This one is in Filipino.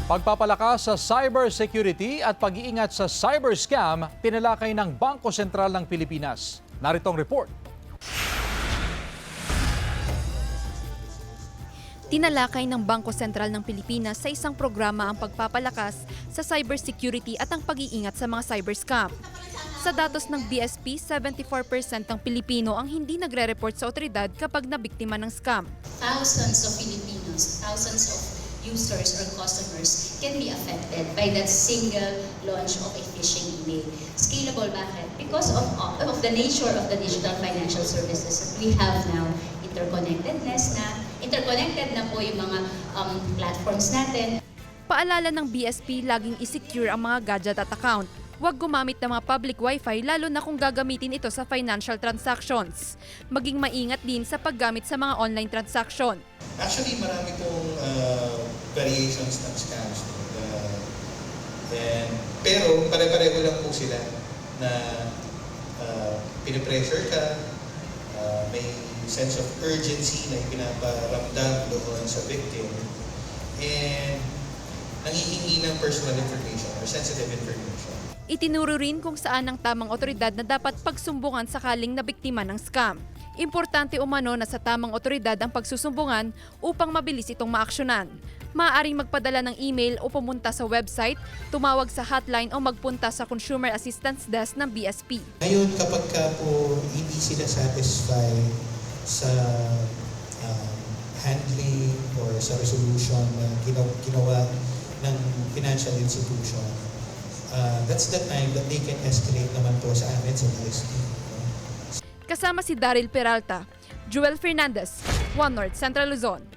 Pagpapalakas sa cybersecurity at pag-iingat sa cyber scam, tinalakay ng Bangko Sentral ng Pilipinas. Narito ang report. Tinalakay ng Bangko Sentral ng Pilipinas sa isang programa ang pagpapalakas sa cybersecurity at ang pag-iingat sa mga cyber scam. Sa datos ng BSP, 74% ng Pilipino ang hindi nagre-report sa otoridad kapag nabiktima ng scam. Thousands of Filipinos, thousands of users or customers can be affected by that single launch of a phishing email. Scalable bakit? Because of the nature of the digital financial services that we have now, interconnected na po yung mga platforms natin. Paalala ng BSP, laging i-secure ang mga gadget at account. Huwag gumamit ng mga public wifi lalo na kung gagamitin ito sa financial transactions. Maging maingat din sa paggamit sa mga online transaction. Actually, marami pong variations ng scams. Pero pare-pareho lang po sila na pinipressure ka, may sense of urgency na ipinaparamdam doon sa victim, and nangihingi ng personal information or sensitive information. Itinuro rin kung saan ang tamang otoridad na dapat pagsumbungan sakaling nabiktima ng scam. Importante umano na sa tamang otoridad ang pagsusumbungan upang mabilis itong maaksyonan. Maaaring magpadala ng email o pumunta sa website, tumawag sa hotline o magpunta sa Consumer Assistance Desk ng BSP. Ngayon, kapag ka po hindi sila satisfied sa handling or sa resolution na ginawa ng financial institution, that's the time that they can escalate naman po sa amin sa BSP. Kasama si Daryl Peralta, Joel Fernandez, One North Central Luzon.